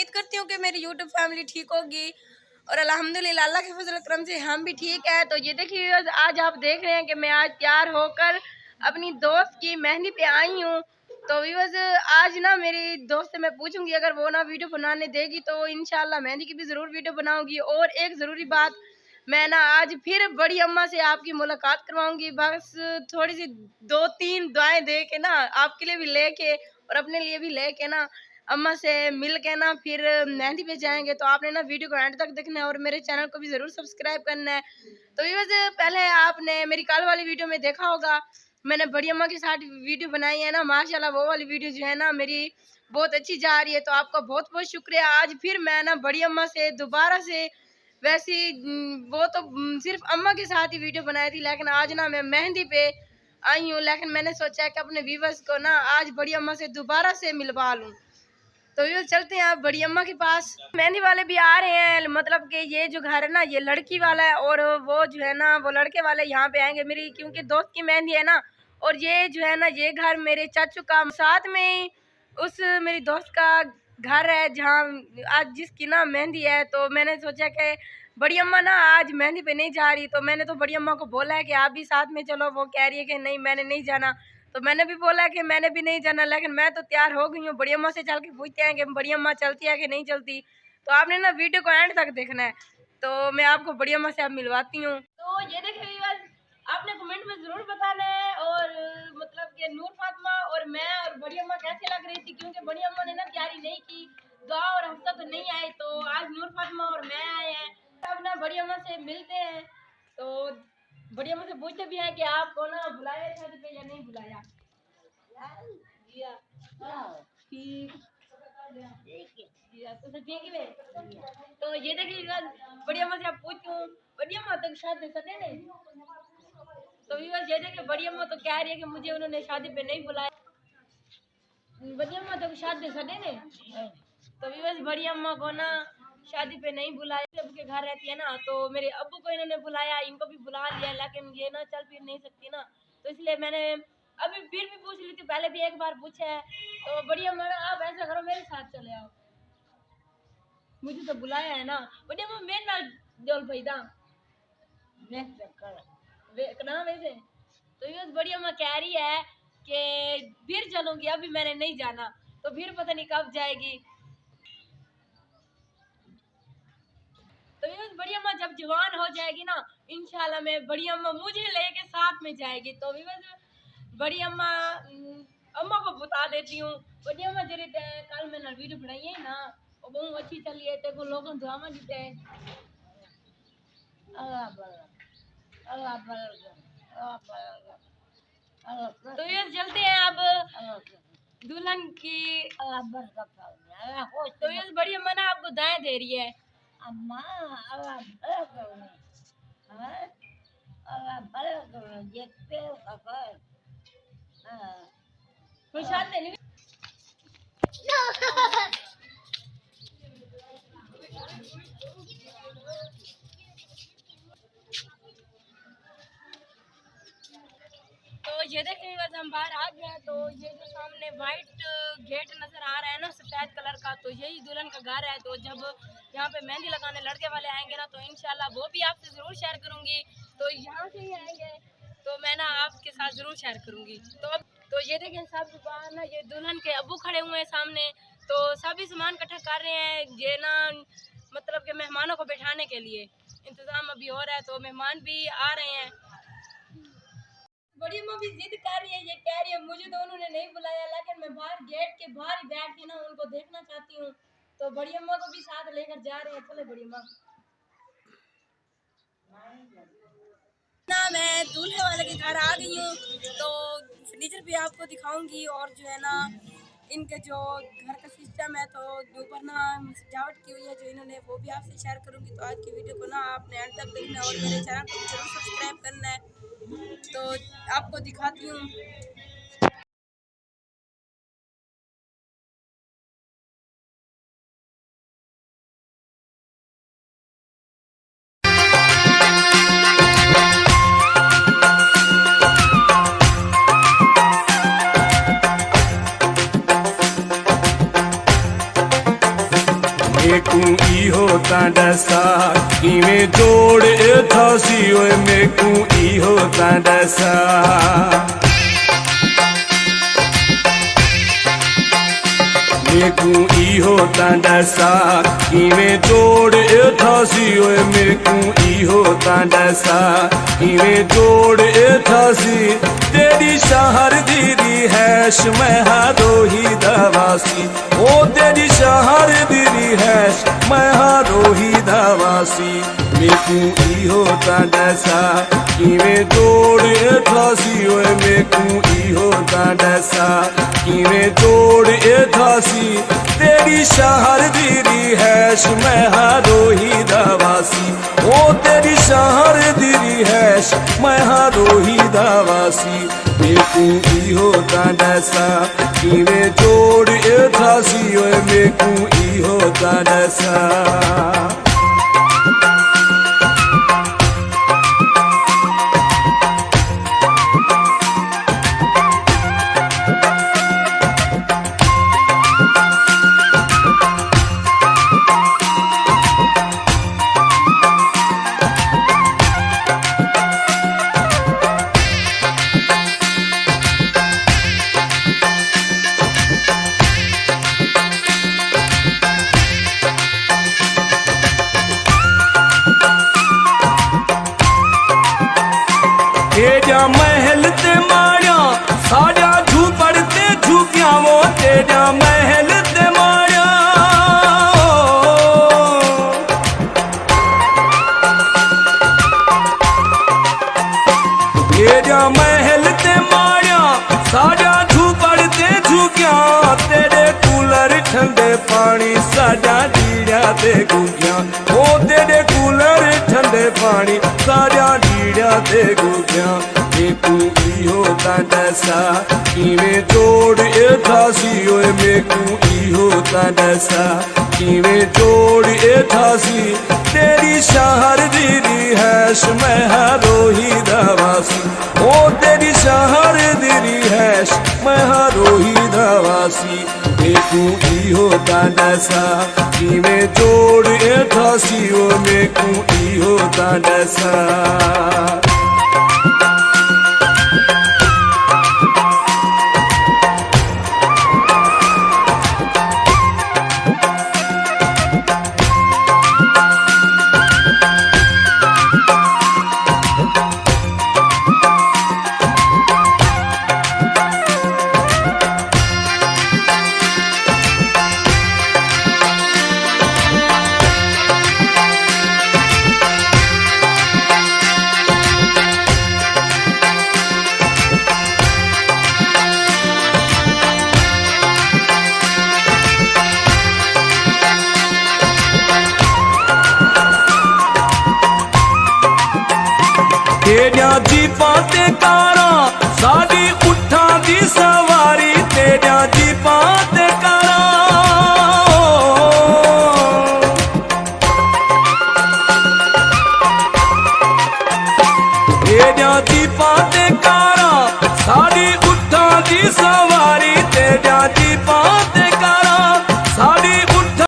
उम्मीद करती हूँ कि मेरी यूट्यूब फैमिली ठीक होगी और अल्हम्दुलिल्लाह अल्लाह के फजल करम से हम भी ठीक है। तो ये देखिए आज आप देख रहे हैं कि मैं आज तैयार होकर अपनी दोस्त की मेहंदी पे आई हूँ। तो व्यूअर्स आज ना मेरी दोस्त से मैं पूछूंगी, अगर वो ना वीडियो बनाने देगी तो इंशाल्लाह मेहंदी की भी ज़रूर वीडियो बनाऊंगी। और एक ज़रूरी बात, मैं ना आज फिर बड़ी अम्मा से आपकी मुलाकात करवाऊंगी। बस थोड़ी सी 2-3 दुआएं दे के ना आपके लिए भी लेके और अपने लिए भी लेके ना अम्मा से मिल के ना फिर मेहंदी पे जाएंगे। तो आपने ना वीडियो को एंड तक देखना है और मेरे चैनल को भी ज़रूर सब्सक्राइब करना है। तो व्यूअर्स पहले आपने मेरी कल वाली वीडियो में देखा होगा, मैंने बड़ी अम्मा के साथ वीडियो बनाई है ना, माशाल्लाह वो वाली वीडियो जो है ना मेरी बहुत अच्छी जा रही है। तो आपका बहुत बहुत शुक्रिया। आज फिर मैं ना बड़ी अम्मा से दोबारा से वैसी वो तो सिर्फ अम्मा के साथ ही वीडियो बनाई थी, लेकिन आज ना मैं मेहंदी पे आई हूँ। लेकिन मैंने सोचा कि अपने व्यूवर्स को ना आज बड़ी अम्मा से दोबारा से मिलवा लूँ। तो ये चलते हैं आप बड़ी अम्मा के पास। मेहंदी वाले भी आ रहे हैं, मतलब कि ये जो घर है ना ये लड़की वाला है और वो जो है ना वो लड़के वाले यहाँ पे आएंगे मेरी, क्योंकि दोस्त की मेहंदी है ना। और ये जो है ना ये घर मेरे चाचू का साथ में ही उस मेरी दोस्त का घर है जहाँ आज जिसकी ना मेहंदी है। तो मैंने सोचा कि बड़ी अम्मा ना आज मेहंदी पे नहीं जा रही, तो मैंने तो बड़ी अम्मा को बोला है कि आप भी साथ में चलो। वो कह रही है कि नहीं मैंने नहीं जाना। तो मैंने भी बोला कि मैंने भी नहीं जाना, लेकिन मैं तो तैयार हो गई हूँ। बड़ी अम्मा से चल के पूछते हैं कि बड़ी अम्मा चलती है कि नहीं चलती। तो आपने ना वीडियो को एंड तक देखना है। तो मैं आपको बड़ी अम्मा से अब मिलवाती हूँ। तो ये देखिए बस आपने कमेंट में ज़रूर बताना है और मतलब कि नूर फातिमा और मैं और बड़ी अम्मा कैसे लग रही थी, क्योंकि बड़ी अम्मा ने ना तैयारी नहीं की, दुआ और हफ्ता तो नहीं आए। तो आज नूर फातिमा और मैं आए हैं, तब ना बड़ी अम्मा से मिलते हैं। तो बड़ी अम्मा से पूछते भी हैं कि आपको ना बुलाया शादी पे या नहीं बुलाया। तो ये देखिए बड़ी अम्मा से आप पूछती हूँ, बड़ी अम्मा तक शादी सदे ने। तो ये देखिए बड़ी अम्मा तो कह रही है कि मुझे उन्होंने शादी पे नहीं बुलाया। बड़ी अम्मा तो शादी सदे ने। तो बड़ी अम्मा को ना शादी पे नहीं बुलाया, अबू के घर रहती है ना, तो मेरे अब्बू को इन्होंने बुलाया, इनको भी बुला लिया, लेकिन ये ना चल फिर नहीं सकती ना। तो इसलिए मैंने अभी फिर भी पूछ ली थी, पहले भी एक बार पूछा है। तो बड़ी अम्मा ना आप ऐसा करो मेरे साथ चले आओ, मुझे तो बुलाया है ना। बड़ी अम्मा मेरे नाल जोल पैदा वैसे। तो ये बड़ी अम्मा कह रही है कि फिर चलूंगी, अभी मैंने नहीं जाना, तो फिर पता नहीं कब जाएगी। तो ये बड़ी अम्मा जब जवान हो जाएगी ना इंशाल्लाह मैं बड़ी अम्मा मुझे लेके साथ में जाएगी। तो बड़ी अम्मा अम्मा को बता देती हूँ। बड़ी अम्मा जरी कल मैंने वीडियो बनाई है ना, वो बहुत अच्छी चली है, तेरे को लोगों दुआ में देते हैं। तो ये चलते हैं अब दुल्हन की। तो ये बड़ी अम्मा ना आपको दाएं दे रही है। अम्मा नहीं तो ये देखिए बस हम बाहर आ गए हैं। तो ये जो सामने वाइट गेट नजर आ रहा है ना सफ़ेद कलर का, तो यही दुल्हन का घर है। तो जब यहाँ पे मेहंदी लगाने लड़के वाले आएंगे ना, तो इंशाल्लाह वो भी आपसे ज़रूर शेयर करूँगी। तो यहाँ से ही आएंगे तो मैं ना आपके साथ ज़रूर शेयर करूँगी। तो ये देखें सब बाहर ना ये दुल्हन के अब्बू खड़े हुए हैं सामने। तो सभी सामान इकट्ठा कर रहे हैं, ये ना मतलब कि मेहमानों को बैठाने के लिए इंतज़ाम अभी हो रहा है। तो मेहमान भी आ रहे हैं। बड़ी अम्मा भी जिद कर रही है, ये कह रही है मुझे तो उन्होंने नहीं बुलाया, लेकिन मैं बाहर गेट के बाहर ही बैठ के ना उनको देखना चाहती हूँ। तो बड़ी अम्मा को भी साथ लेकर जा रहे हैं। चले बड़ी अम्मा ना मैं दूल्हे वाले के घर आ गई हूँ। तो फर्नीचर भी आपको दिखाऊंगी और जो है ना इनके जो घर का सिस्टम है, तो ऊपर ना सजावट की हुई है जो इन्होंने, वो भी आपसे शेयर करूंगी। तो आज की वीडियो को ना आपने अंत तक देखना और मेरे चैनल को जरूर सब्सक्राइब करना है। तो आपको दिखाती हूँ। मेकू इहो ता दसा किवें जोड़ थासी ओए मेकू इहो ता दसा मेकू इहो ता दसा किवें जोड़ थासी ओए मेकू इहो ता दसा किवें जोड़ थासी तेरी शहर दी रिहैश मैं हारोही दवासी ओ तेरी शहर दी रिहैश मैं हारोही दवासी मेकू इहो ता दसा किवें जोड़ थासी ओए मेकू इहो ता दसा किवें जोड़ थासी तेरी शहर दी रिहैश मैं हारोही दवासी ओ तेरी शहर दी रिहैश मैं हारोही दवासी मेकू इहो ता दसा किवें जोड़ थासी ओए मेकू इहो ता दसा तेरा महल ते मारिया सारा झूपड़ ते झुकिया वो तेरा महल ते मारिया तेरा महल ते मारिया सारा झूपड़ ते झुकिया तेरे कूलर ठंडे पानी सारा डीड़ा ते गुगिया ओ तेरे कूलर ठंडे पानी सारा डीड़ा ते गुगिया मेकू इहो ता दसा किवें जोड़ थासी ओए मेकू इहो ता दसा किवें जोड़ थासी तेरी शहर दी रिहैश मैं हारोही दवासी ओ तेरी शहर दी रिहैश मैं हारोही दवासी मेकू इहो ता दसा किवें जोड़ थासी ओ मेकू इहो ता दसा तेरा जीपां ते कारां साडी उठां दी सवारी तेरा जीपां ते कारां तेरा जीपां